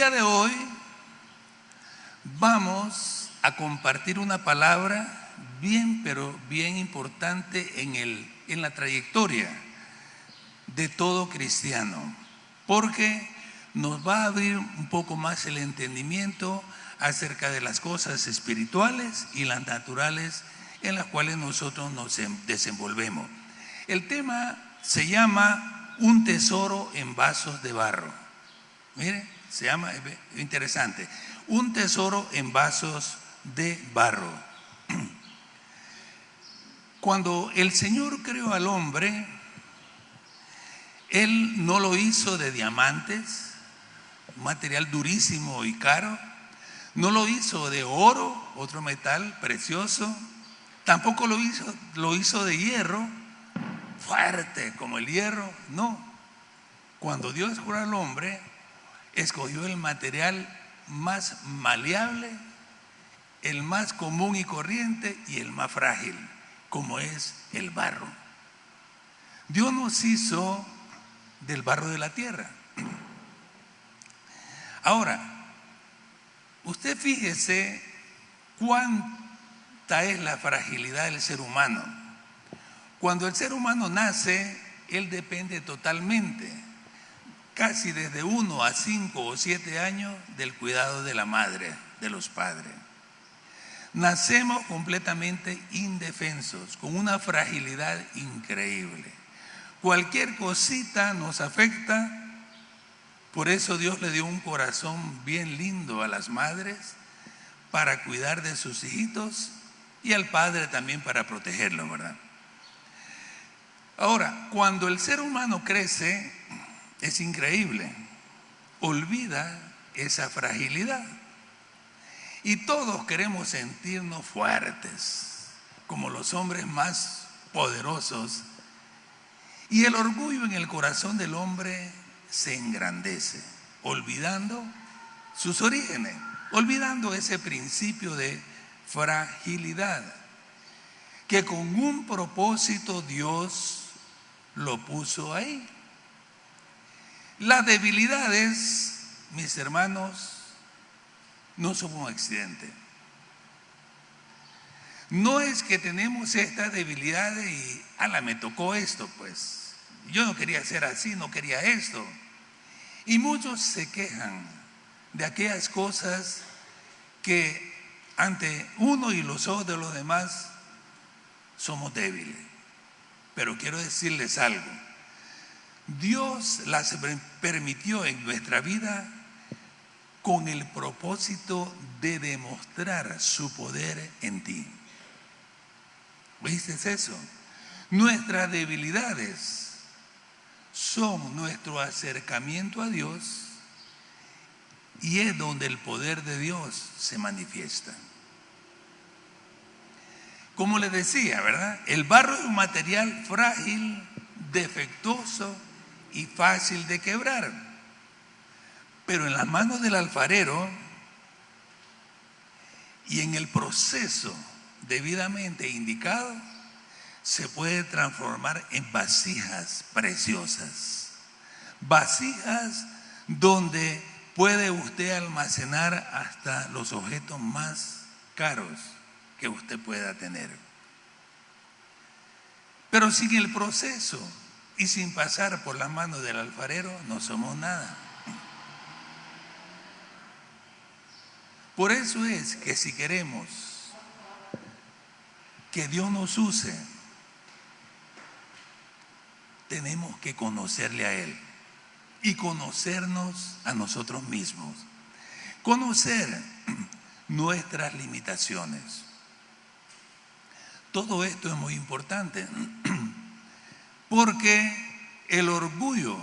día de hoy vamos a compartir una palabra pero bien importante en la trayectoria de todo cristiano, porque nos va a abrir un poco más el entendimiento acerca de las cosas espirituales y las naturales en las cuales nosotros nos desenvolvemos. El tema se llama un tesoro en vasos de barro. Mire, se llama, interesante, un tesoro en vasos de barro. Cuando el Señor creó al hombre, Él no lo hizo de diamantes, un material durísimo y caro, no lo hizo de oro, otro metal precioso, tampoco lo hizo de hierro, fuerte como el hierro, no. Cuando Dios creó al hombre, escogió el material más maleable, el más común y corriente y el más frágil, como es el barro. Dios nos hizo del barro de la tierra. Ahora, usted fíjese cuánta es la fragilidad del ser humano. Cuando el ser humano nace, él depende totalmente, casi desde 1 a 5 o 7 años, del cuidado de la madre, de los padres. Nacemos completamente indefensos, con una fragilidad increíble. Cualquier cosita nos afecta. Por eso Dios le dio un corazón bien lindo a las madres para cuidar de sus hijitos y al padre también para protegerlo, ¿verdad? Ahora, cuando el ser humano crece, es increíble, olvida esa fragilidad. Y todos queremos sentirnos fuertes, como los hombres más poderosos. Y el orgullo en el corazón del hombre se engrandece, olvidando sus orígenes, olvidando ese principio de fragilidad, que con un propósito Dios lo puso ahí. Las debilidades, mis hermanos, no son un accidente. No es que tenemos estas debilidades y me tocó esto, pues yo no quería ser así, no quería esto. Y muchos se quejan de aquellas cosas que ante uno y los ojos de los demás somos débiles. Pero quiero decirles algo: Dios las permitió en nuestra vida con el propósito de demostrar su poder en ti. ¿Viste eso? Nuestras debilidades son nuestro acercamiento a Dios y es donde el poder de Dios se manifiesta. Como les decía, ¿verdad? El barro es un material frágil, defectuoso y fácil de quebrar. Pero en las manos del alfarero y en el proceso debidamente indicado, se puede transformar en vasijas preciosas. Vasijas donde puede usted almacenar hasta los objetos más caros que usted pueda tener. Pero sin el proceso y sin pasar por las manos del alfarero, no somos nada. Por eso es que si queremos que Dios nos use, tenemos que conocerle a Él y conocernos a nosotros mismos, conocer nuestras limitaciones. Todo esto es muy importante porque el orgullo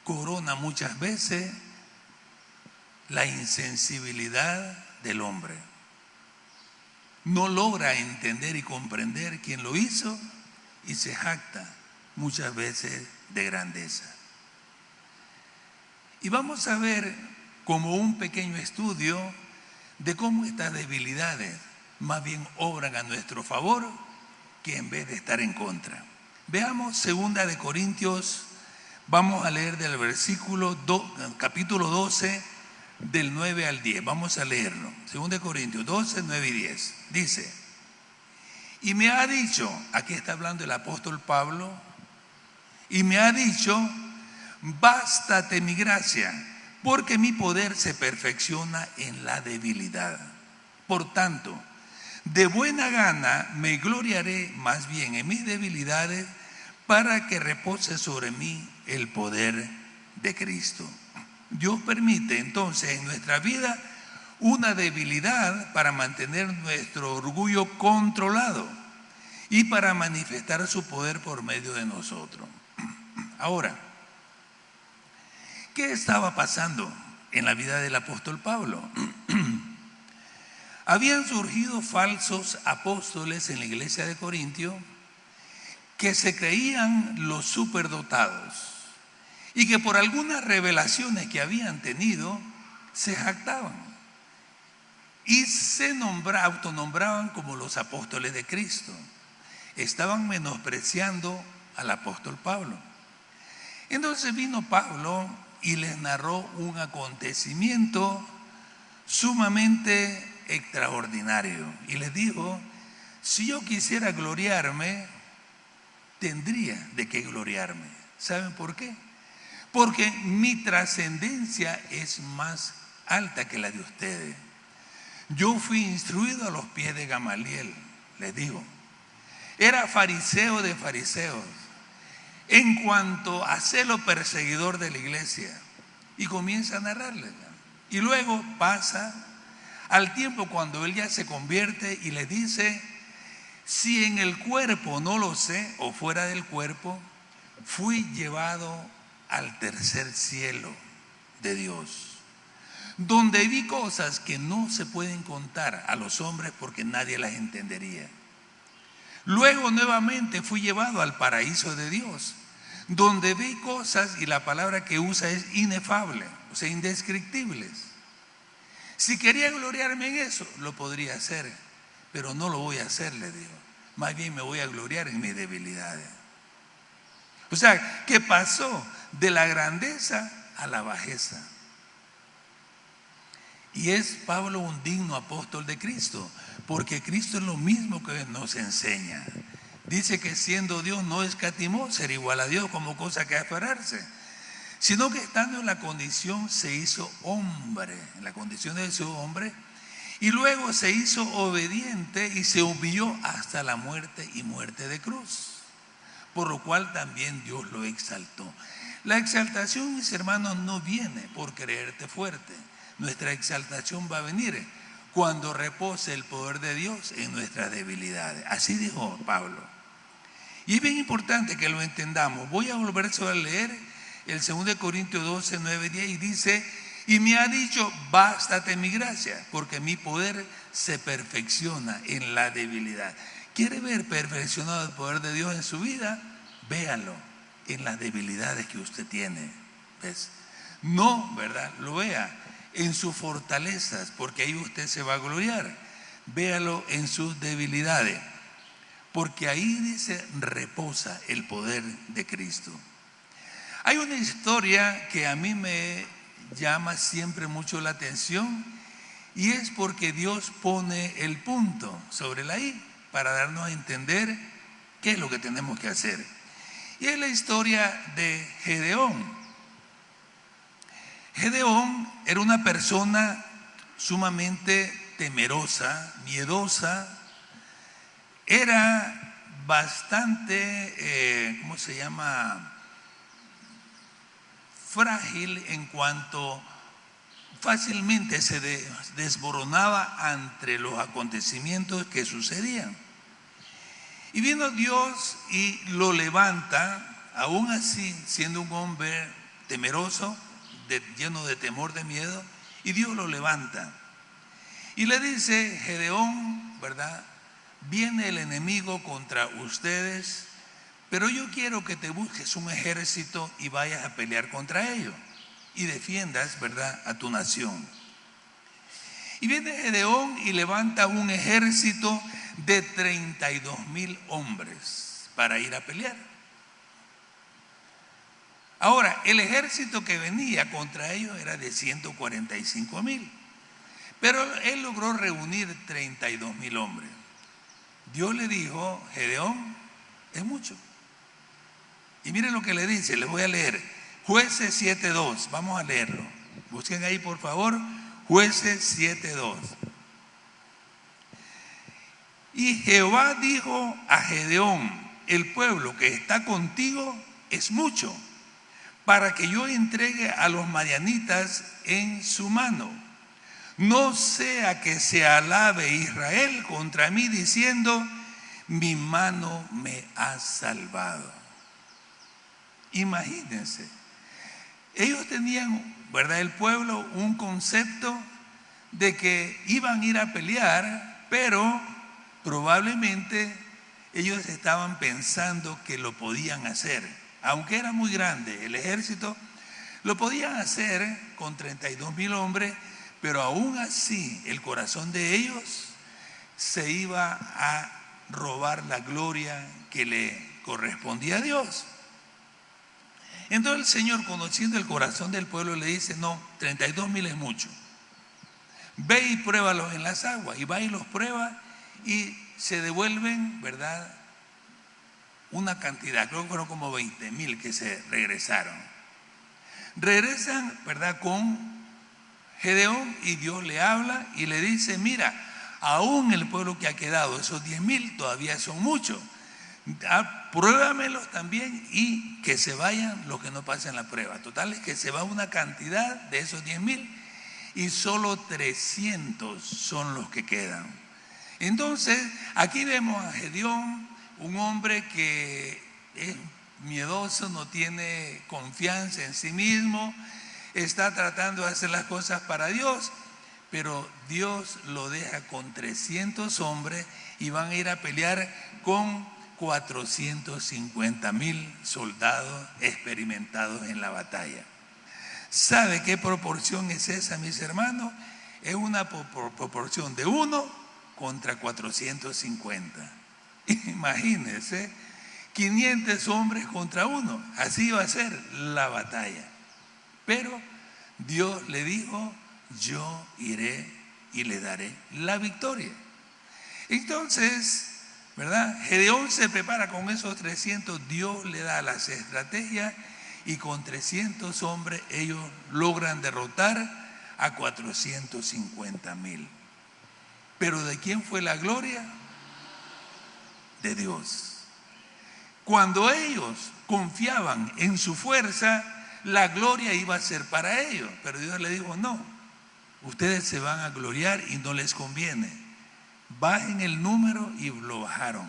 corona muchas veces la insensibilidad del hombre. No logra entender y comprender quién lo hizo y se jacta muchas veces de grandeza. Y vamos a ver como un pequeño estudio de cómo estas debilidades más bien obran a nuestro favor que en vez de estar en contra. Veamos 2 de Corintios, vamos a leer del capítulo 12, del 9 al 10. Vamos a leerlo. 2 Corintios 12, 9 y 10. Dice, y me ha dicho, aquí está hablando el apóstol Pablo, y me ha dicho, bástate mi gracia, porque mi poder se perfecciona en la debilidad. Por tanto, de buena gana me gloriaré más bien en mis debilidades, para que repose sobre mí el poder de Cristo. Dios permite entonces en nuestra vida una debilidad para mantener nuestro orgullo controlado y para manifestar su poder por medio de nosotros. Ahora, ¿qué estaba pasando en la vida del apóstol Pablo? Habían surgido falsos apóstoles en la iglesia de Corintio que se creían los superdotados y que por algunas revelaciones que habían tenido se jactaban y se autonombraban como los apóstoles de Cristo. Estaban menospreciando al apóstol Pablo. Entonces vino Pablo y les narró un acontecimiento sumamente extraordinario y les dijo, si yo quisiera gloriarme, tendría de qué gloriarme. ¿Saben por qué? Porque mi trascendencia es más alta que la de ustedes. Yo fui instruido a los pies de Gamaliel, les digo. Era fariseo de fariseos en cuanto a celo perseguidor de la iglesia. Y comienza a narrarle. Y luego pasa al tiempo cuando él ya se convierte y le dice, si en el cuerpo no lo sé, o fuera del cuerpo, fui llevado al tercer cielo de Dios, donde vi cosas que no se pueden contar a los hombres porque nadie las entendería. Luego nuevamente fui llevado al paraíso de Dios, donde vi cosas, y la palabra que usa es inefable, o sea, indescriptibles. Si quería gloriarme en eso, lo podría hacer, pero no lo voy a hacer, le digo. Más bien me voy a gloriar en mis debilidades. O sea, que pasó de la grandeza a la bajeza. Y es Pablo un digno apóstol de Cristo, porque Cristo es lo mismo que nos enseña. Dice que siendo Dios no escatimó ser igual a Dios como cosa que aferrarse, sino que estando en la condición se hizo hombre, en la condición de su hombre, y luego se hizo obediente y se humilló hasta la muerte y muerte de cruz, por lo cual también Dios lo exaltó. La exaltación, mis hermanos, no viene por creerte fuerte. Nuestra exaltación va a venir cuando repose el poder de Dios en nuestras debilidades. Así dijo Pablo. Y es bien importante que lo entendamos. Voy a volver a leer el 2 Corintios 12, 9, 10 y dice, y me ha dicho, bástate mi gracia, porque mi poder se perfecciona en la debilidad. ¿Quiere ver perfeccionado el poder de Dios en su vida? Véalo en las debilidades que usted tiene. ¿Ves? No, ¿verdad? Lo vea en sus fortalezas, porque ahí usted se va a gloriar. Véalo en sus debilidades, porque ahí dice, reposa el poder de Cristo. Hay una historia que a mí me llama siempre mucho la atención, y es porque Dios pone el punto sobre la I para darnos a entender qué es lo que tenemos que hacer. Y es la historia de Gedeón. Gedeón era una persona sumamente temerosa, miedosa, era bastante, frágil en cuanto fácilmente se desmoronaba ante los acontecimientos que sucedían. Y vino Dios y lo levanta, aún así siendo un hombre temeroso, lleno de temor, de miedo, y Dios lo levanta. Y le dice, Gedeón, ¿verdad? Viene el enemigo contra ustedes, pero yo quiero que te busques un ejército y vayas a pelear contra ellos y defiendas, ¿verdad?, a tu nación. Y viene Gedeón y levanta un ejército de 32,000 hombres para ir a pelear. Ahora, el ejército que venía contra ellos era de 145,000, pero él logró reunir 32,000 hombres. Dios le dijo: Gedeón, es mucho. Y miren lo que le dice, les voy a leer. Jueces 7:2, vamos a leerlo. Busquen ahí por favor, Jueces 7:2. Y Jehová dijo a Gedeón: el pueblo que está contigo es mucho, para que yo entregue a los madianitas en su mano. No sea que se alabe Israel contra mí diciendo: mi mano me ha salvado. Imagínense, ellos tenían, ¿verdad?, el pueblo, un concepto de que iban a ir a pelear, pero probablemente ellos estaban pensando que lo podían hacer. Aunque era muy grande el ejército, lo podían hacer con 32,000 hombres, pero aún así el corazón de ellos se iba a robar la gloria que le correspondía a Dios. Entonces el Señor, conociendo el corazón del pueblo, le dice: no, 32,000 es mucho. Ve y pruébalos en las aguas. Y va y los prueba y se devuelven, ¿verdad?, una cantidad, creo que fueron como 20,000 que se regresaron. Regresan, ¿verdad?, con Gedeón, y Dios le habla y le dice: mira, aún el pueblo que ha quedado, esos 10,000 todavía son muchos. Pruébamelos también y que se vayan los que no pasen la prueba. Total es que se va una cantidad de esos 10,000 y solo 300 son los que quedan. Entonces aquí vemos a Gedeón, un hombre que es miedoso, no tiene confianza en sí mismo, está tratando de hacer las cosas para Dios, pero Dios lo deja con 300 hombres y van a ir a pelear con 450,000 soldados experimentados en la batalla. ¿Sabe qué proporción es esa, mis hermanos? Es una proporción de 1 contra 450. Imagínense, 500 hombres contra 1. Así va a ser la batalla. Pero Dios le dijo: yo iré y le daré la victoria. Entonces, ¿verdad?, Gedeón se prepara con esos 300, Dios le da las estrategias y con 300 hombres ellos logran derrotar a 450,000. Pero ¿de quién fue la gloria? De Dios. Cuando ellos confiaban en su fuerza, la gloria iba a ser para ellos, pero Dios le dijo: no, ustedes se van a gloriar y no les conviene. Bajen el número, y lo bajaron,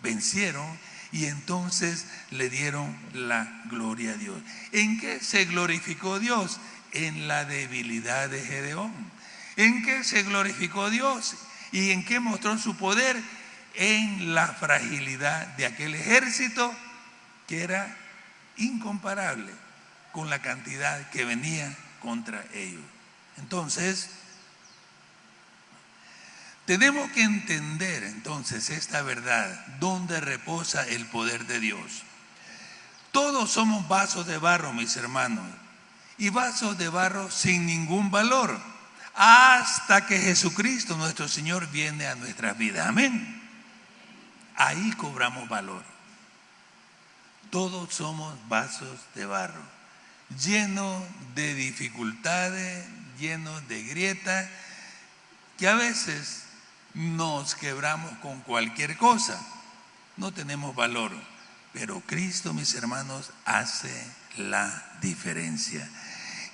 vencieron, y entonces le dieron la gloria a Dios. ¿En qué se glorificó Dios? En la debilidad de Gedeón. ¿En qué se glorificó Dios? ¿Y en qué mostró su poder? En la fragilidad de aquel ejército que era incomparable con la cantidad que venía contra ellos. Entonces, tenemos que entender entonces esta verdad, donde reposa el poder de Dios. Todos somos vasos de barro, mis hermanos, y vasos de barro sin ningún valor, hasta que Jesucristo nuestro Señor viene a nuestras vidas. Amén. Ahí cobramos valor. Todos somos vasos de barro, llenos de dificultades, llenos de grietas, que a veces nos quebramos con cualquier cosa. No tenemos valor, pero Cristo, mis hermanos, hace la diferencia.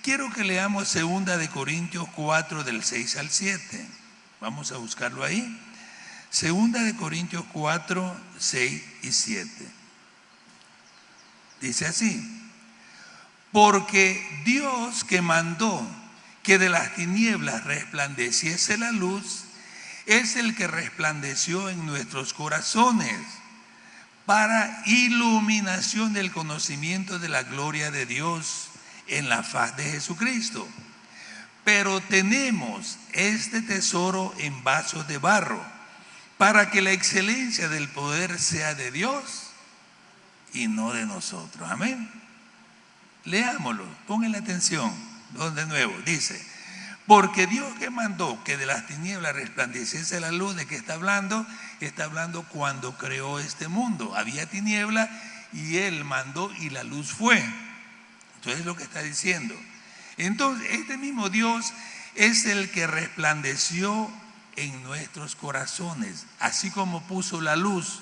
Quiero que leamos 2 de Corintios 4 del 6 al 7. Vamos a buscarlo ahí. 2 de Corintios 4, 6 y 7. Dice así: porque Dios, que mandó que de las tinieblas resplandeciese la luz, es el que resplandeció en nuestros corazones para iluminación del conocimiento de la gloria de Dios en la faz de Jesucristo. Pero tenemos este tesoro en vasos de barro, para que la excelencia del poder sea de Dios y no de nosotros. Amén. Leámoslo, pongan atención. De nuevo, dice: porque Dios que mandó que de las tinieblas resplandeciese la luz, ¿de qué está hablando? Está hablando cuando creó este mundo. Había tiniebla y Él mandó y la luz fue. Entonces es lo que está diciendo. Entonces, este mismo Dios es el que resplandeció en nuestros corazones. Así como puso la luz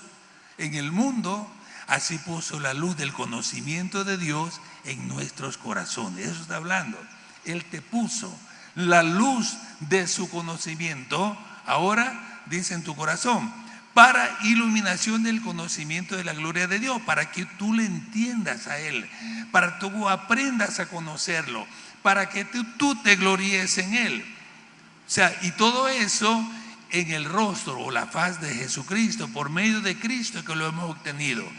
en el mundo, así puso la luz del conocimiento de Dios en nuestros corazones. Eso está hablando. Él te puso la luz de su conocimiento, ahora dice, en tu corazón, para iluminación del conocimiento de la gloria de Dios, para que tú le entiendas a Él, para que tú aprendas a conocerlo, para que tú te gloríes en Él. O sea, y todo eso en el rostro o la faz de Jesucristo, por medio de Cristo que lo hemos obtenido.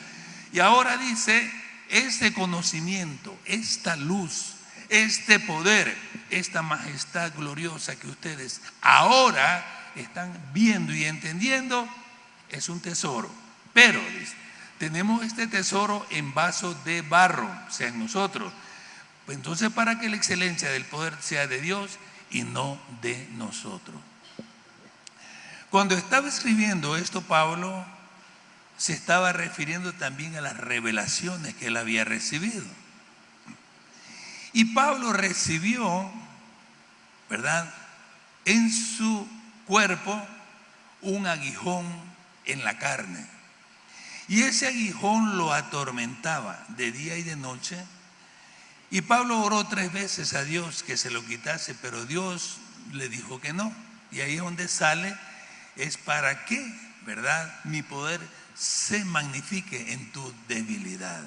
Y ahora dice, este conocimiento, esta luz, este poder, esta majestad gloriosa que ustedes ahora están viendo y entendiendo, es un tesoro. Pero dice, tenemos este tesoro en vasos de barro, o sea, en nosotros. Pues entonces, para que la excelencia del poder sea de Dios y no de nosotros. Cuando estaba escribiendo esto, Pablo se estaba refiriendo también a las revelaciones que él había recibido. Y Pablo recibió, ¿verdad?, en su cuerpo un aguijón en la carne. Y ese aguijón lo atormentaba de día y de noche. Y Pablo oró 3 veces a Dios que se lo quitase, pero Dios le dijo que no. Y ahí es donde sale, es para que, ¿verdad?, mi poder se magnifique en tu debilidad.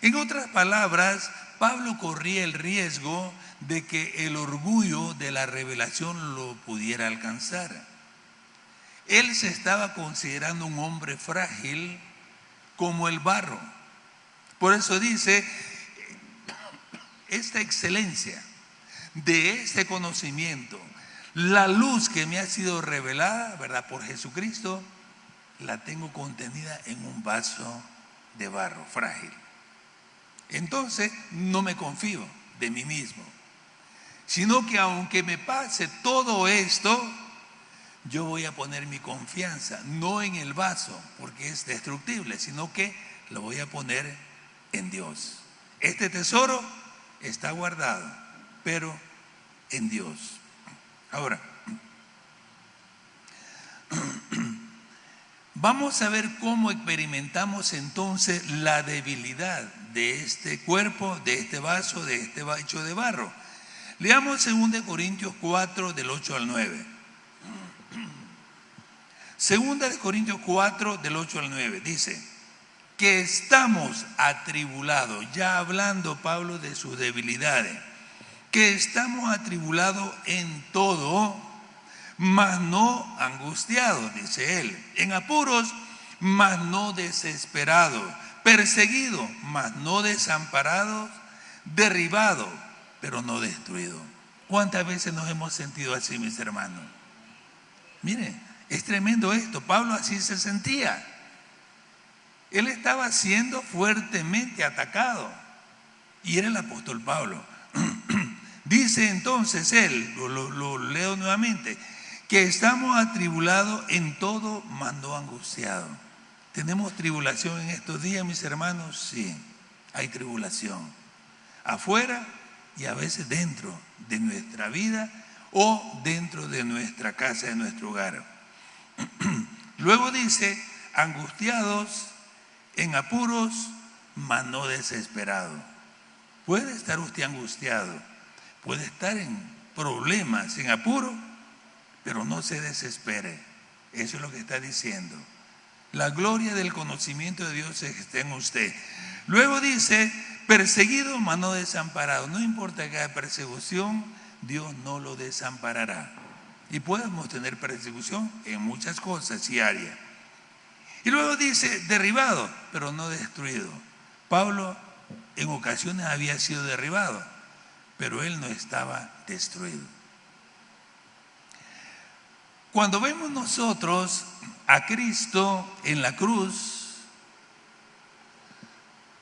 En otras palabras, Pablo corría el riesgo de que el orgullo de la revelación lo pudiera alcanzar. Él se estaba considerando un hombre frágil como el barro. Por eso dice, esta excelencia de este conocimiento, la luz que me ha sido revelada, ¿verdad?, por Jesucristo, la tengo contenida en un vaso de barro frágil. Entonces no me confío de mí mismo, sino que aunque me pase todo esto, yo voy a poner mi confianza no en el vaso, porque es destructible, sino que lo voy a poner en Dios. Este tesoro está guardado, pero en Dios. Ahora, vamos a ver cómo experimentamos entonces la debilidad de este cuerpo, de este vaso, de este hecho de barro. Leamos 2 Corintios 4, del 8 al 9. 2 Corintios 4, del 8 al 9, dice que estamos atribulados, ya hablando Pablo de sus debilidades, que estamos atribulados en todo, mas no angustiados, dice él, en apuros, mas no desesperados, perseguidos, mas no desamparados, derribados, pero no destruidos. ¿Cuántas veces nos hemos sentido así, mis hermanos? Miren, es tremendo esto. Pablo así se sentía. Él estaba siendo fuertemente atacado. Y era el apóstol Pablo. Dice entonces él, lo leo nuevamente, que estamos atribulados en todo, mas no angustiados. ¿Tenemos tribulación en estos días, mis hermanos? Sí, hay tribulación. Afuera y a veces dentro de nuestra vida o dentro de nuestra casa, de nuestro hogar. Luego dice, angustiados, en apuros, mas no desesperados. Puede estar usted angustiado, puede estar en problemas, en apuro, pero no se desespere. Eso es lo que está diciendo. La gloria del conocimiento de Dios está en usted. Luego dice, perseguido, mas no desamparado. No importa que haya persecución, Dios no lo desamparará. Y podemos tener persecución en muchas cosas y áreas. Y luego dice, derribado, pero no destruido. Pablo en ocasiones había sido derribado, pero él no estaba destruido. Cuando vemos nosotros a Cristo en la cruz,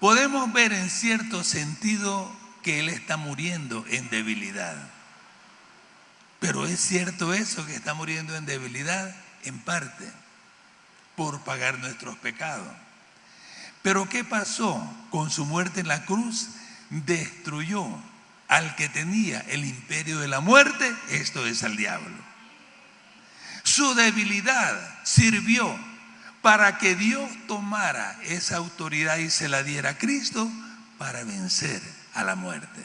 podemos ver en cierto sentido que él está muriendo en debilidad. Pero ¿es cierto eso, que está muriendo en debilidad? En parte, por pagar nuestros pecados. Pero ¿qué pasó? Con su muerte en la cruz, destruyó al que tenía el imperio de la muerte, esto es al diablo. Su debilidad sirvió para que Dios tomara esa autoridad y se la diera a Cristo para vencer a la muerte.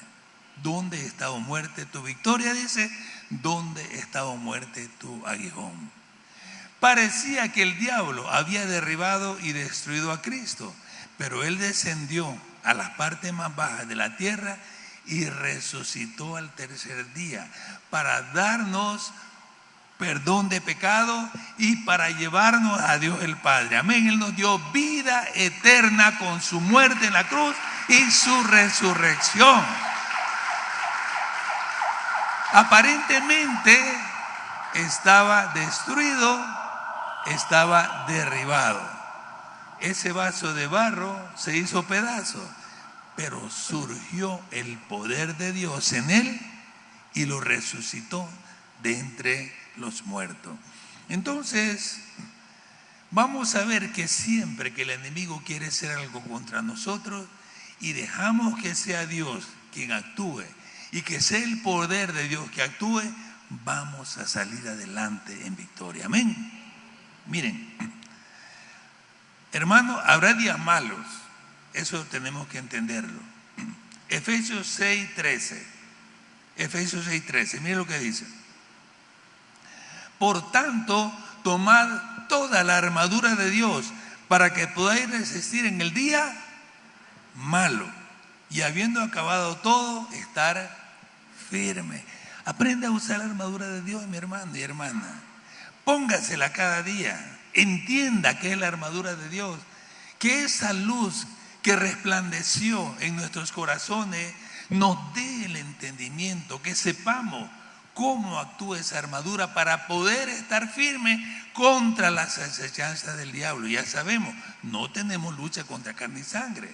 ¿Dónde está, oh muerte, tu victoria? Dice, ¿dónde está, oh muerte, tu aguijón? Parecía que el diablo había derribado y destruido a Cristo, pero él descendió a las partes más bajas de la tierra y resucitó al tercer día para darnos perdón de pecado y para llevarnos a Dios el Padre. Amén. Él nos dio vida eterna con su muerte en la cruz y su resurrección. Aparentemente estaba destruido, estaba derribado. Ese vaso de barro se hizo pedazo, pero surgió el poder de Dios en él y lo resucitó de entre los muertos. Entonces, vamos a ver que siempre que el enemigo quiere hacer algo contra nosotros y dejamos que sea Dios quien actúe y que sea el poder de Dios que actúe, vamos a salir adelante en victoria. Amén. Miren, hermano, habrá días malos, eso tenemos que entenderlo. Efesios 6:13. Efesios 6:13, miren lo que dice. Por tanto, tomad toda la armadura de Dios para que podáis resistir en el día malo y habiendo acabado todo, estar firme. Aprenda a usar la armadura de Dios, mi hermano y hermana. Póngasela cada día. Entienda que es la armadura de Dios, que esa luz que resplandeció en nuestros corazones nos dé el entendimiento, que sepamos cómo actúa esa armadura para poder estar firme contra las acechanzas del diablo. Ya sabemos, no tenemos lucha contra carne y sangre.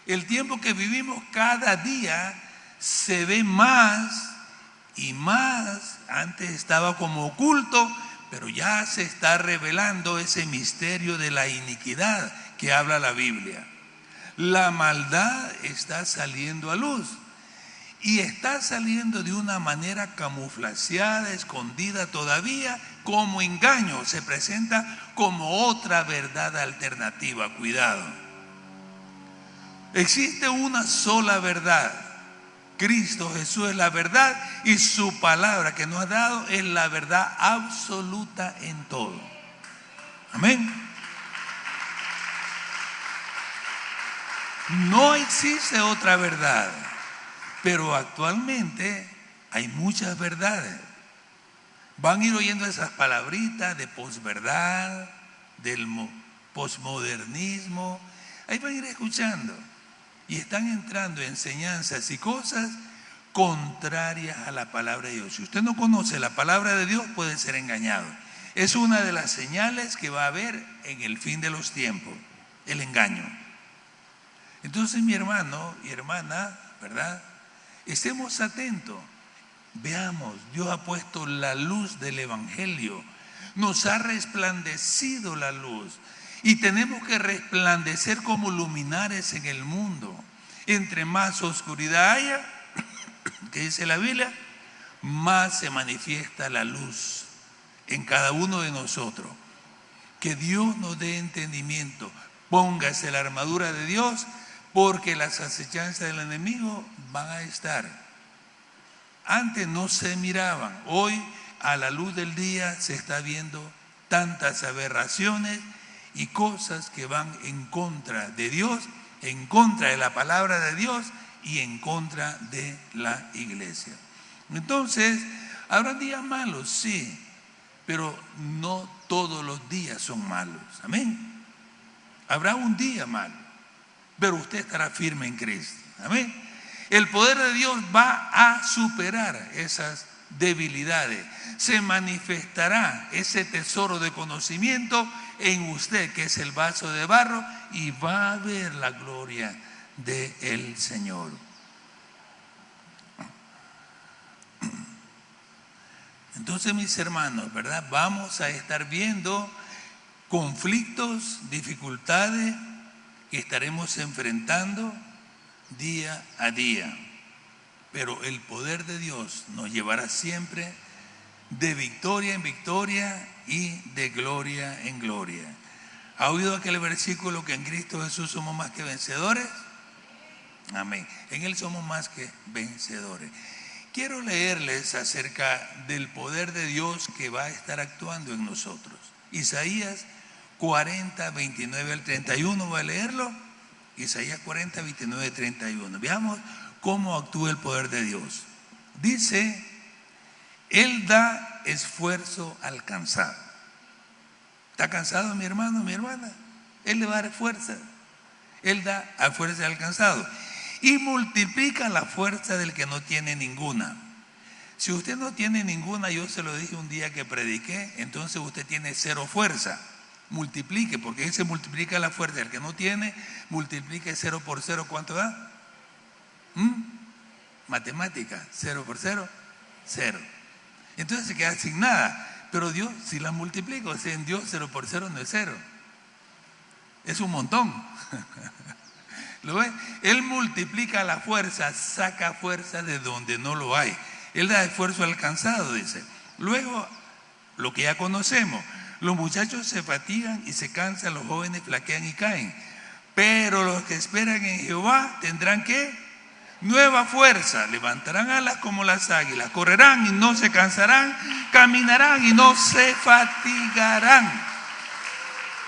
El tiempo que vivimos cada día se ve más y más. Antes estaba como oculto, pero ya se está revelando ese misterio de la iniquidad que habla la Biblia. La maldad está saliendo a luz. Y está saliendo de una manera camuflajeada, escondida todavía, como engaño. Se presenta como otra verdad alternativa. Cuidado. Existe una sola verdad. Cristo Jesús es la verdad y su palabra que nos ha dado es la verdad absoluta en todo. Amén. No existe otra verdad. Pero actualmente hay muchas verdades. Van a ir oyendo esas palabritas de posverdad, del posmodernismo. Ahí van a ir escuchando. Y están entrando enseñanzas y cosas contrarias a la palabra de Dios. Si usted no conoce la palabra de Dios, puede ser engañado. Es una de las señales que va a haber en el fin de los tiempos, el engaño. Entonces, mi hermano y hermana, ¿verdad? Estemos atentos, veamos, Dios ha puesto la luz del Evangelio, nos ha resplandecido la luz y tenemos que resplandecer como luminares en el mundo. Entre más oscuridad haya, que dice la Biblia, más se manifiesta la luz en cada uno de nosotros. Que Dios nos dé entendimiento, póngase la armadura de Dios, porque las acechanzas del enemigo van a estar. Antes no se miraban, hoy a la luz del día se está viendo tantas aberraciones y cosas que van en contra de Dios, en contra de la palabra de Dios y en contra de la iglesia. Entonces, habrá días malos, sí, pero no todos los días son malos. Amén. Habrá un día malo, pero usted estará firme en Cristo. Amén. El poder de Dios va a superar esas debilidades. Se manifestará ese tesoro de conocimiento en usted, que es el vaso de barro, y va a ver la gloria del Señor. Entonces, mis hermanos, ¿verdad? Vamos a estar viendo conflictos, dificultades que estaremos enfrentando día a día. Pero el poder de Dios nos llevará siempre de victoria en victoria y de gloria en gloria. ¿Ha oído aquel versículo que en Cristo Jesús somos más que vencedores? Amén. En Él somos más que vencedores. Quiero leerles acerca del poder de Dios que va a estar actuando en nosotros. Isaías 40, 29 al 31, ¿voy a leerlo? Isaías 40, 29, 31. Veamos cómo actúa el poder de Dios. Dice, Él da esfuerzo al cansado. ¿Está cansado mi hermano, mi hermana? Él le va a dar fuerza. Él da a fuerza al cansado y multiplica la fuerza del que no tiene ninguna. Si usted no tiene ninguna, yo se lo dije un día que prediqué, entonces usted tiene cero fuerza. Multiplique, porque ahí se multiplica la fuerza. El que no tiene, multiplique 0 por 0, ¿cuánto da? Matemática, 0 por 0, 0. Entonces se queda sin nada. Pero Dios, si la multiplica, o sea, en Dios 0 por 0 no es 0. Es un montón. ¿Lo ve? Él multiplica la fuerza, saca fuerza de donde no lo hay. Él da esfuerzo al cansado, dice. Luego, lo que ya conocemos, los muchachos se fatigan y se cansan, los jóvenes flaquean y caen. Pero los que esperan en Jehová tendrán ¿qué? Nueva fuerza, levantarán alas como las águilas, correrán y no se cansarán, caminarán y no se fatigarán.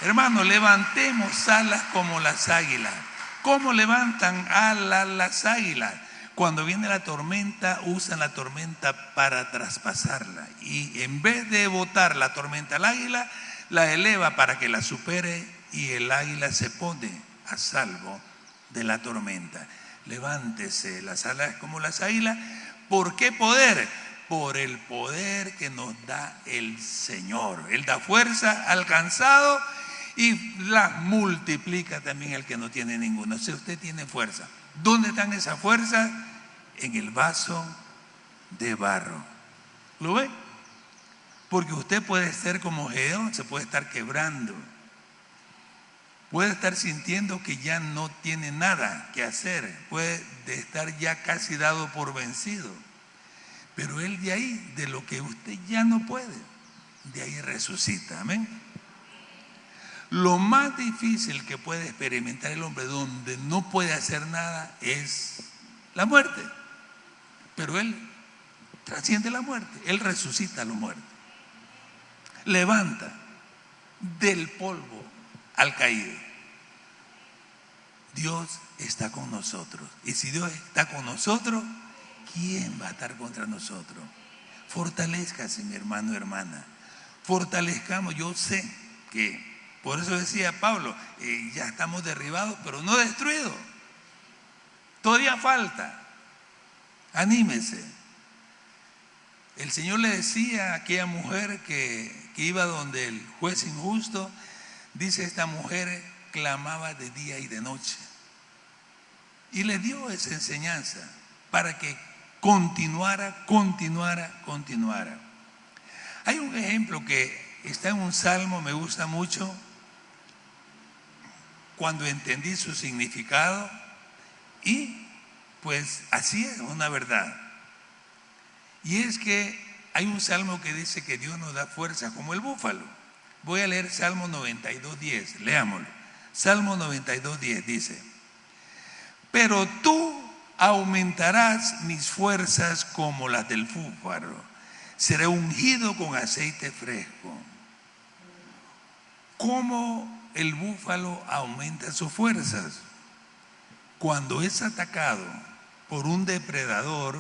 Hermano, levantemos alas como las águilas. ¿Cómo levantan alas las águilas? Cuando viene la tormenta, usan la tormenta para traspasarla. Y en vez de botar la tormenta al águila, la eleva para que la supere y el águila se pone a salvo de la tormenta. Levántese las alas como las águilas. ¿Por qué poder? Por el poder que nos da el Señor. Él da fuerza al cansado y la multiplica también al que no tiene ninguna. O sea, usted tiene fuerza. ¿Dónde están esas fuerzas? En el vaso de barro. ¿Lo ve? Porque usted puede ser como Gedeón, se puede estar quebrando. Puede estar sintiendo que ya no tiene nada que hacer. Puede estar ya casi dado por vencido. Pero Él de ahí, de lo que usted ya no puede, de ahí resucita. Amén. Lo más difícil que puede experimentar el hombre donde no puede hacer nada es la muerte. Pero Él trasciende la muerte. Él resucita a los muertos. Levanta del polvo al caído. Dios está con nosotros. Y si Dios está con nosotros, ¿quién va a estar contra nosotros? Fortalézcase, mi hermano, hermana. Fortalezcamos. Yo sé que, por eso decía Pablo, ya estamos derribados, pero no destruidos. Todavía falta. Anímese. El Señor le decía a aquella mujer que iba donde el juez injusto, dice, esta mujer clamaba de día y de noche. Y le dio esa enseñanza para que continuara. Hay un ejemplo que está en un salmo, me gusta mucho, cuando entendí su significado, y pues así es una verdad. Y es que hay un salmo que dice que Dios nos da fuerza como el búfalo. Voy a leer Salmo 92:10, leámoslo. Salmo 92:10 dice, pero tú aumentarás mis fuerzas como las del búfalo, seré ungido con aceite fresco. ¿Cómo el búfalo aumenta sus fuerzas? Cuando es atacado por un depredador,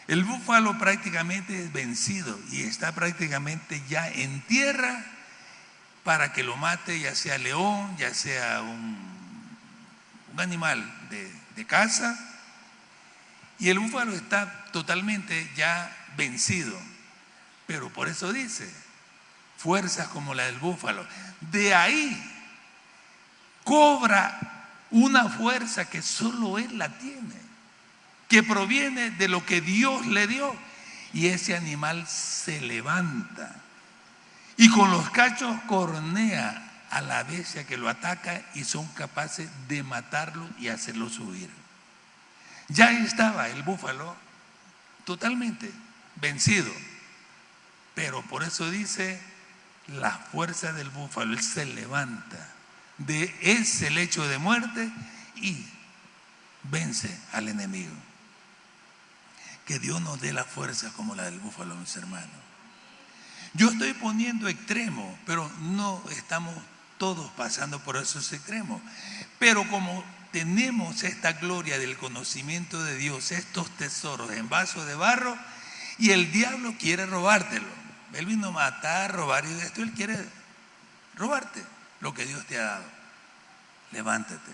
el búfalo prácticamente es vencido y está prácticamente ya en tierra para que lo mate, ya sea león, ya sea un animal de caza, y el búfalo está totalmente ya vencido. Pero por eso dice, fuerzas como la del búfalo. De ahí cobra una fuerza que solo él la tiene, que proviene de lo que Dios le dio. Y ese animal se levanta y con los cachos cornea a la bestia que lo ataca y son capaces de matarlo y hacerlo subir. Ya estaba el búfalo totalmente vencido, pero por eso dice la fuerza del búfalo. Él se levanta de ese lecho de muerte y vence al enemigo. Que Dios nos dé la fuerza como la del búfalo, mis hermanos. Yo estoy poniendo extremos, pero no estamos todos pasando por esos extremos. Pero como tenemos esta gloria del conocimiento de Dios, estos tesoros en vasos de barro, y el diablo quiere robártelo. Él vino a matar, robar y esto. Él quiere robarte lo que Dios te ha dado. Levántate.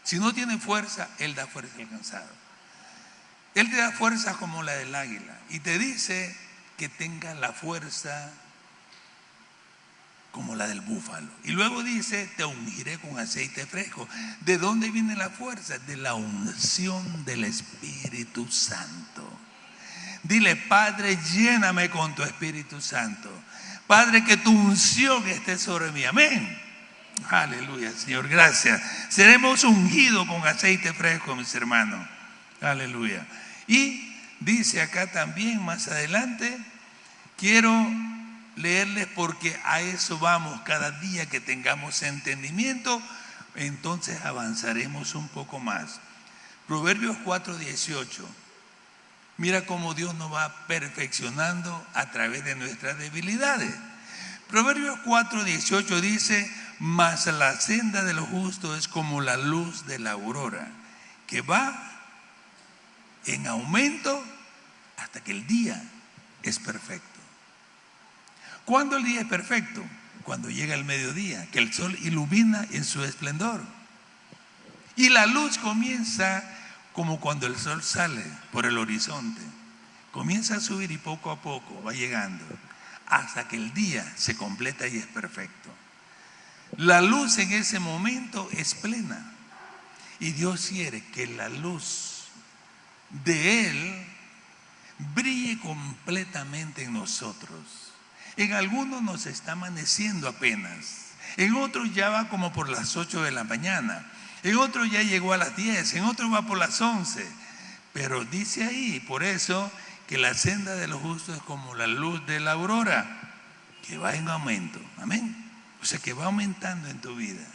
Si no tienes fuerza, Él da fuerza al cansado. Él te da fuerza como la del águila y te dice que tengas la fuerza como la del búfalo. Y luego dice, te ungiré con aceite fresco. ¿De dónde viene la fuerza? De la unción del Espíritu Santo. Dile, Padre, lléname con tu Espíritu Santo. Padre, que tu unción esté sobre mí. Amén. Aleluya, Señor, gracias. Seremos ungidos con aceite fresco, mis hermanos. Aleluya. Y dice acá también más adelante, quiero leerles porque a eso vamos. Cada día que tengamos entendimiento, entonces avanzaremos un poco más. Proverbios 4:18. Mira cómo Dios nos va perfeccionando a través de nuestras debilidades. Proverbios 4:18 dice, mas la senda de los justos es como la luz de la aurora, que va en aumento hasta que el día es perfecto. ¿Cuándo el día es perfecto? Cuando llega el mediodía, que el sol ilumina en su esplendor. Y la luz comienza como cuando el sol sale por el horizonte. Comienza a subir y poco a poco va llegando hasta que el día se completa y es perfecto. La luz en ese momento es plena y Dios quiere que la luz de Él brille completamente en nosotros. En algunos nos está amaneciendo apenas, en otros ya va como por las 8 de la mañana, en otros ya llegó a las 10, en otros va por las 11. Pero dice ahí, por eso, que la senda de los justos es como la luz de la aurora, que va en aumento. Amén. O sea, que va aumentando en tu vida,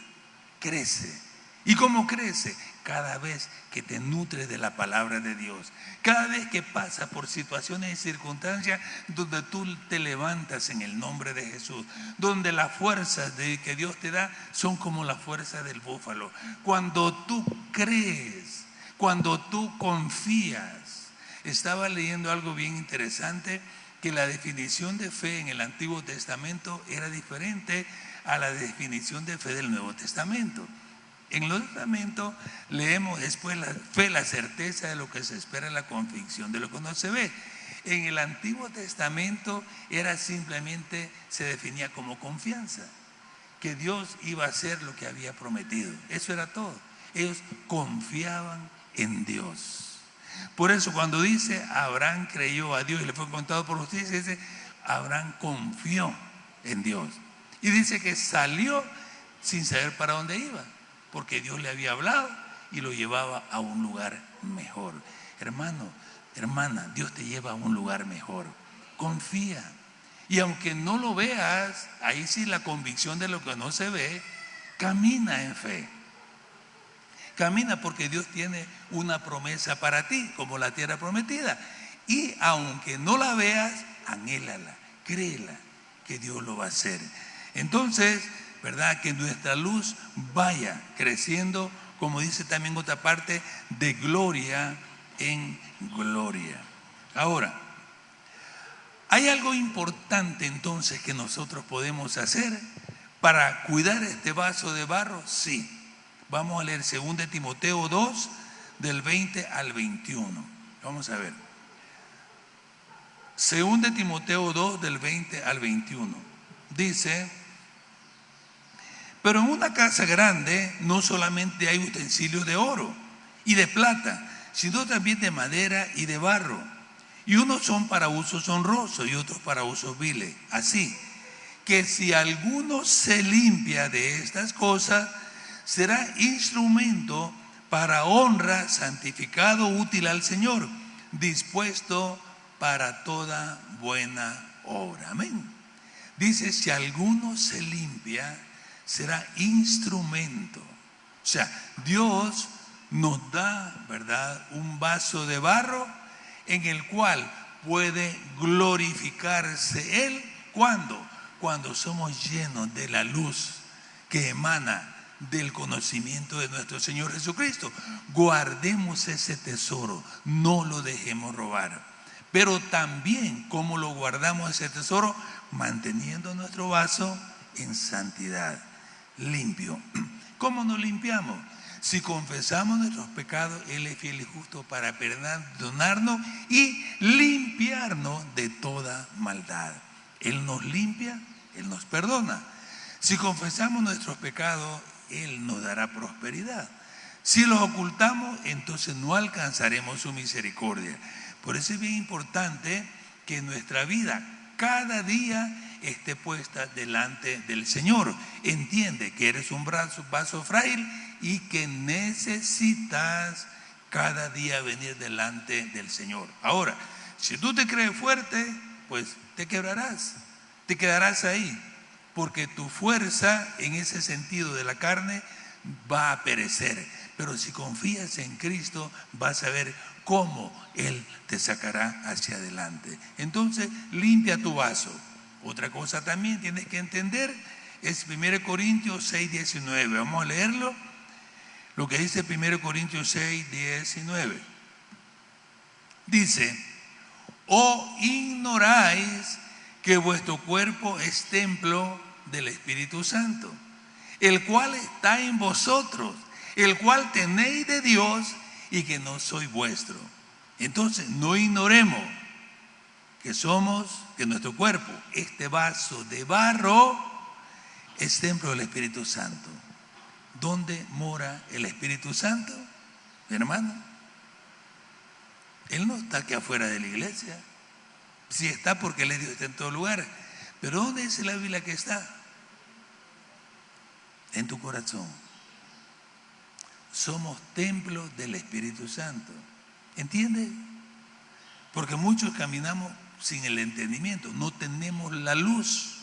crece. ¿Y cómo crece? Cada vez que te nutres de la palabra de Dios, cada vez que pasas por situaciones y circunstancias donde tú te levantas en el nombre de Jesús, donde las fuerzas que Dios te da son como la fuerza del búfalo. Cuando tú crees, cuando tú confías. Estaba leyendo algo bien interesante, que la definición de fe en el Antiguo Testamento era diferente a la definición de fe del Nuevo Testamento. En el Nuevo Testamento leemos después la fe, la certeza de lo que se espera, la convicción de lo que no se ve. En el Antiguo Testamento era simplemente, se definía como confianza, que Dios iba a hacer lo que había prometido. Eso era todo. Ellos confiaban en Dios. Por eso cuando dice Abraham creyó a Dios y le fue contado por justicia, dice Abraham confió en Dios. Y dice que salió sin saber para dónde iba, porque Dios le había hablado y lo llevaba a un lugar mejor. Hermano, hermana, Dios te lleva a un lugar mejor. Confía. Y aunque no lo veas, ahí sí la convicción de lo que no se ve, camina en fe. Camina porque Dios tiene una promesa para ti, como la tierra prometida. Y aunque no la veas, anhélala, créela que Dios lo va a hacer. Entonces, ¿verdad? Que nuestra luz vaya creciendo, como dice también otra parte, de gloria en gloria. Ahora, ¿hay algo importante entonces que nosotros podemos hacer para cuidar este vaso de barro? Sí. Vamos a leer 2 Timoteo 2, del 20 al 21. Vamos a ver. 2 Timoteo 2, del 20 al 21. dice: pero en una casa grande no solamente hay utensilios de oro y de plata, sino también de madera y de barro. Y unos son para usos honrosos y otros para usos viles. Así que si alguno se limpia de estas cosas, será instrumento para honra, santificado, útil al Señor, dispuesto para toda buena obra. Amén. Dice: si alguno se limpia, será instrumento. O sea, Dios nos da, ¿verdad?, un vaso de barro en el cual puede glorificarse Él. ¿Cuándo? Cuando somos llenos de la luz que emana del conocimiento de nuestro Señor Jesucristo. Guardemos ese tesoro, no lo dejemos robar. Pero también, ¿cómo lo guardamos ese tesoro? Manteniendo nuestro vaso en santidad, limpio. ¿Cómo nos limpiamos? Si confesamos nuestros pecados, Él es fiel y justo para perdonarnos y limpiarnos de toda maldad. Él nos limpia, Él nos perdona. Si confesamos nuestros pecados, Él nos dará prosperidad. Si los ocultamos, entonces no alcanzaremos su misericordia. Por eso es bien importante que nuestra vida cada día esté puesta delante del Señor. Entiende que eres un vaso frágil y que necesitas cada día venir delante del Señor. Ahora, si tú te crees fuerte, pues te quebrarás, te quedarás ahí, porque tu fuerza en ese sentido de la carne va a perecer. Pero si confías en Cristo, vas a ver cómo Él te sacará hacia adelante. Entonces, limpia tu vaso. Otra cosa también tienes que entender es 1 Corintios 6, 19. Vamos a leerlo. Lo que dice 1 Corintios 6, 19. Dice: ¿o ignoráis que vuestro cuerpo es templo del Espíritu Santo, el cual está en vosotros, el cual tenéis de Dios, y que no soy vuestro? Entonces, no ignoremos que nuestro cuerpo, este vaso de barro, es templo del Espíritu Santo. ¿Dónde mora el Espíritu Santo, mi hermano? Él no está aquí afuera de la iglesia. Sí está, porque Él es Dios, está en todo lugar. Pero ¿dónde dice la Biblia que está? En tu corazón. Somos templo del Espíritu Santo. ¿Entiendes? Porque muchos caminamos sin el entendimiento. No tenemos la luz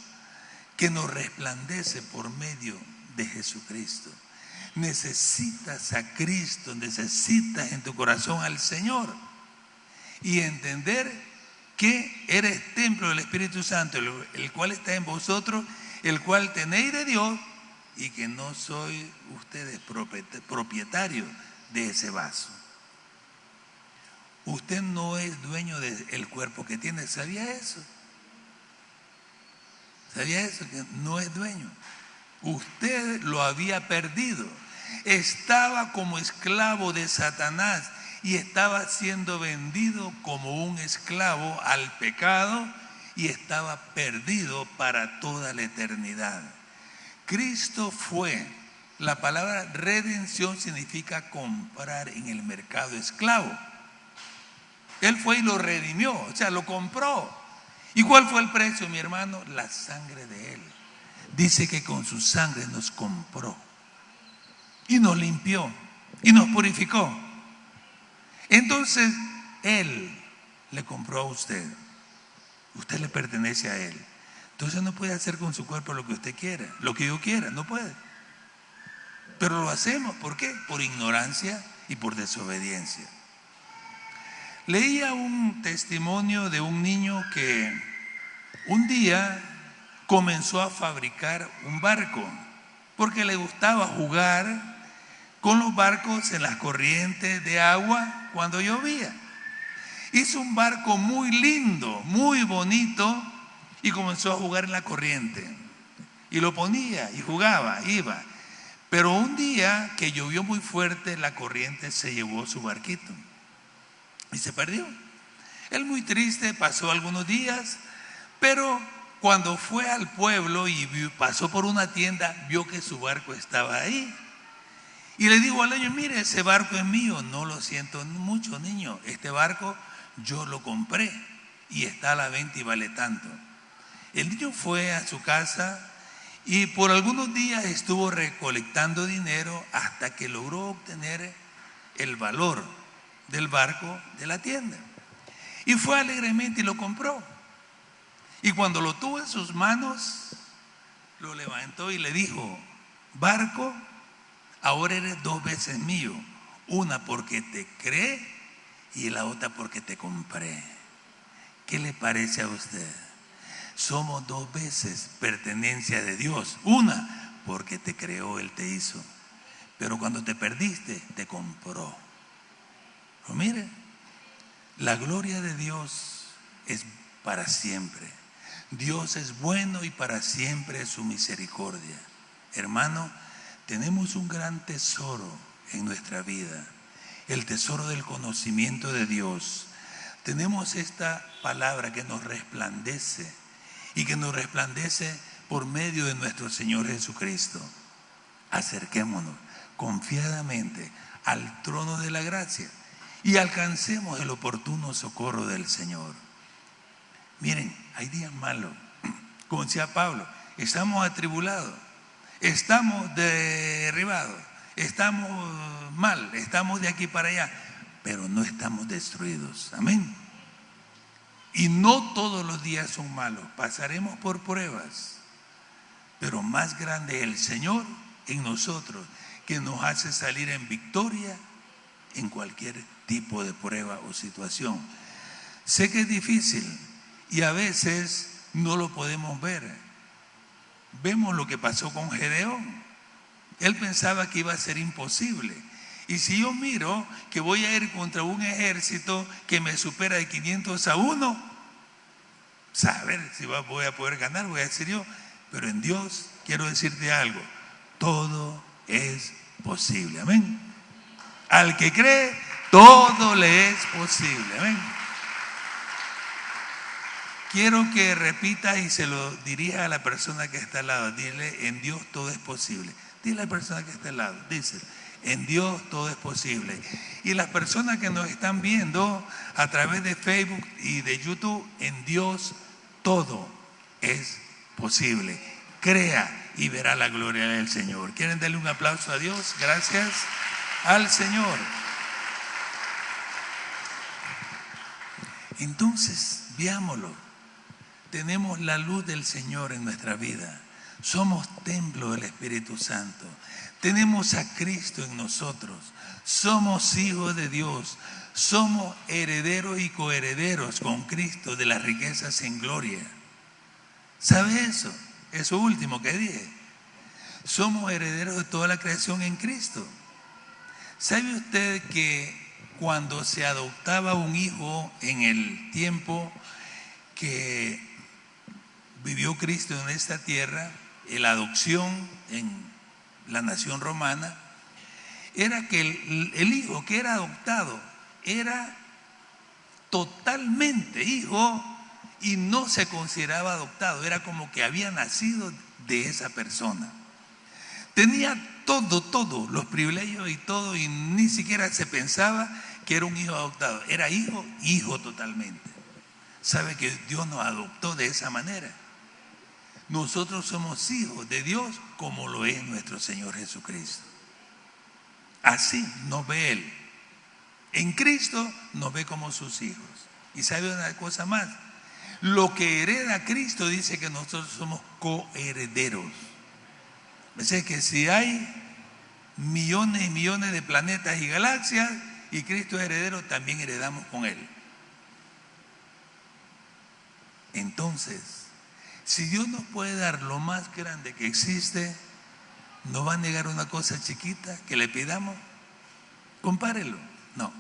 que nos resplandece por medio de Jesucristo. Necesitas a Cristo, necesitas en tu corazón al Señor y entender que eres templo del Espíritu Santo, el cual está en vosotros, el cual tenéis de Dios, y que no sois ustedes propietarios de ese vaso. Usted no es dueño del cuerpo que tiene. ¿Sabía eso? ¿Sabía eso? Que no es dueño. Usted lo había perdido. Estaba como esclavo de Satanás y estaba siendo vendido como un esclavo al pecado y estaba perdido para toda la eternidad. Cristo fue, la palabra redención significa comprar en el mercado esclavo. Él fue y lo redimió, o sea, lo compró. ¿Y cuál fue el precio, mi hermano? La sangre de Él. Dice que con su sangre nos compró y nos limpió y nos purificó. Entonces, Él le compró a usted. Usted le pertenece a Él. Entonces no puede hacer con su cuerpo lo que usted quiera, lo que yo quiera, no puede. Pero lo hacemos, ¿por qué? Por ignorancia y por desobediencia. Leía un testimonio de un niño que un día comenzó a fabricar un barco porque le gustaba jugar con los barcos en las corrientes de agua cuando llovía. Hizo un barco muy lindo, muy bonito, y comenzó a jugar en la corriente. Y lo ponía y jugaba, iba. Pero un día que llovió muy fuerte, la corriente se llevó su barquito y se perdió. Él, muy triste, pasó algunos días, pero Cuando fue al pueblo y pasó por una tienda, vio que su barco estaba ahí. Y le dijo al niño: mire, ese barco es mío. No, lo siento mucho, niño. Este barco yo lo compré y está a la venta y vale tanto. El niño fue a su casa y por algunos días estuvo recolectando dinero hasta que logró obtener el valor del barco de la tienda. Y fue alegremente y lo compró. Y cuando lo tuvo en sus manos, lo levantó y le dijo: barco, ahora eres 2 veces mío, una porque te creé y la otra porque te compré. ¿Qué le parece a usted? Somos 2 veces pertenencia de Dios. Una porque te creó, Él te hizo, pero cuando te perdiste, te compró. Pero mire, la gloria de Dios es para siempre. Dios es bueno y para siempre es su misericordia. Hermano, tenemos un gran tesoro en nuestra vida, el tesoro del conocimiento de Dios. Tenemos esta palabra que nos resplandece y que nos resplandece por medio de nuestro Señor Jesucristo. Acerquémonos confiadamente al trono de la gracia y alcancemos el oportuno socorro del Señor. Miren, hay días malos, como decía Pablo, estamos atribulados, estamos derribados, estamos mal, estamos de aquí para allá, pero no estamos destruidos. Amén. Y no todos los días son malos, pasaremos por pruebas, pero más grande es el Señor en nosotros, que nos hace salir en victoria en cualquier tipo de prueba o situación. Sé que es difícil y a veces no lo podemos ver. Vemos lo que pasó con Gedeón. Él pensaba que iba a ser imposible. Y si yo miro que voy a ir contra un ejército que me supera de 500 a 1, saber si voy a poder ganar, voy a decir yo. Pero en Dios quiero decirte algo: todo es posible. Amén. Al que cree, todo le es posible. Amén. Quiero que repita y se lo dirija a la persona que está al lado. Dile: en Dios todo es posible. Dile a la persona que está al lado, dice: en Dios todo es posible. Y las personas que nos están viendo a través de Facebook y de YouTube, en Dios todo es posible. Crea y verá la gloria del Señor. ¿Quieren darle un aplauso a Dios? Gracias al Señor. Entonces, veámoslo. Tenemos la luz del Señor en nuestra vida. Somos templo del Espíritu Santo. Tenemos a Cristo en nosotros. Somos hijos de Dios. Somos herederos y coherederos con Cristo de las riquezas en gloria. ¿Sabe eso? Eso último que dije. Somos herederos de toda la creación en Cristo. ¿Sabe usted que cuando se adoptaba un hijo en el tiempo que vivió Cristo en esta tierra, la adopción en la nación romana, era que el hijo que era adoptado era totalmente hijo y no se consideraba adoptado, era como que había nacido de esa persona. Tenía todo, los privilegios y todo, y ni siquiera se pensaba que era un hijo adoptado, era hijo totalmente. ¿Sabe que Dios nos adoptó de esa manera? Nosotros somos hijos de Dios como lo es nuestro Señor Jesucristo. Así nos ve Él. En Cristo nos ve como sus hijos. Y sabe una cosa más: lo que hereda Cristo dice que nosotros somos coherederos. Es decir, que si hay millones y millones de planetas y galaxias y Cristo es heredero, también heredamos con Él. Entonces, si Dios nos puede dar lo más grande que existe, ¿nos va a negar una cosa chiquita que le pidamos? Compárelo. No.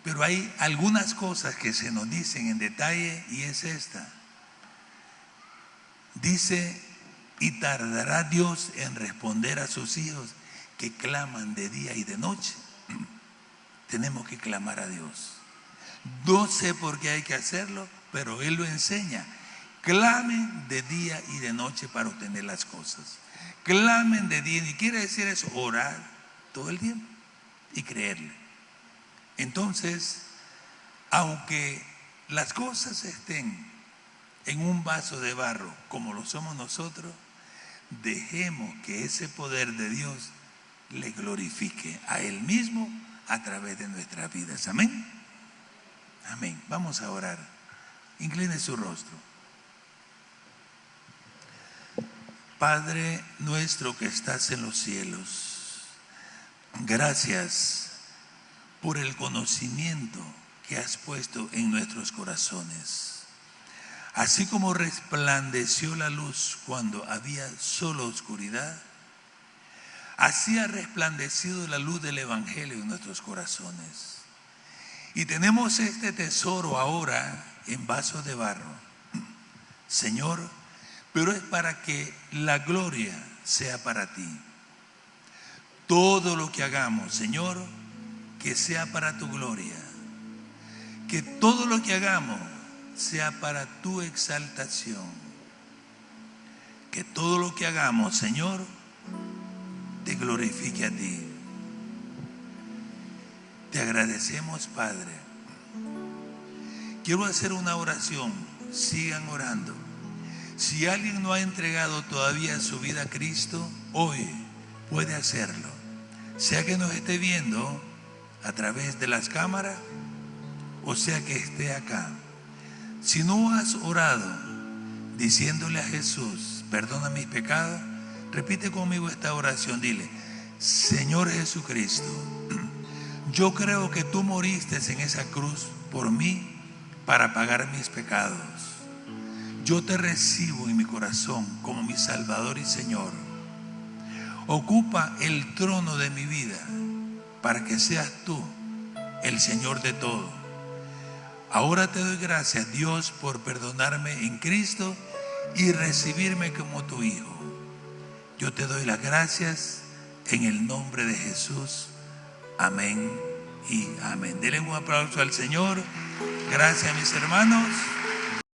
Pero hay algunas cosas que se nos dicen en detalle y es esta. Dice: y tardará Dios en responder a sus hijos que claman de día y de noche. Tenemos que clamar a Dios. No sé por qué hay que hacerlo, pero Él lo enseña. Clamen de día y de noche para obtener las cosas. Clamen de día, y quiere decir eso, orar todo el tiempo y creerle. Entonces, aunque las cosas estén en un vaso de barro como lo somos nosotros, dejemos que ese poder de Dios le glorifique a Él mismo a través de nuestras vidas. Amén. Amén. Vamos a orar. Incline su rostro. Padre nuestro que estás en los cielos, gracias por el conocimiento que has puesto en nuestros corazones. Así como resplandeció la luz cuando había solo oscuridad, así ha resplandecido la luz del Evangelio en nuestros corazones. Y tenemos este tesoro ahora en vasos de barro, Señor, pero es para que la gloria sea para ti. Todo lo que hagamos, Señor, que sea para tu gloria. Que todo lo que hagamos sea para tu exaltación. Que todo lo que hagamos, Señor, te glorifique a ti. Te agradecemos, Padre. Quiero hacer una oración. Sigan orando. Si alguien no ha entregado todavía su vida a Cristo, hoy puede hacerlo. Sea que nos esté viendo a través de las cámaras, o sea que esté acá. Si no has orado diciéndole a Jesús, perdona mis pecados, repite conmigo esta oración. Dile: Señor Jesucristo, yo creo que tú moriste en esa cruz por mí para pagar mis pecados. Yo te recibo en mi corazón como mi Salvador y Señor. Ocupa el trono de mi vida para que seas tú el Señor de todo. Ahora te doy gracias, Dios, por perdonarme en Cristo y recibirme como tu Hijo. Yo te doy las gracias en el nombre de Jesús. Amén y amén. Denle un aplauso al Señor. Gracias, mis hermanos.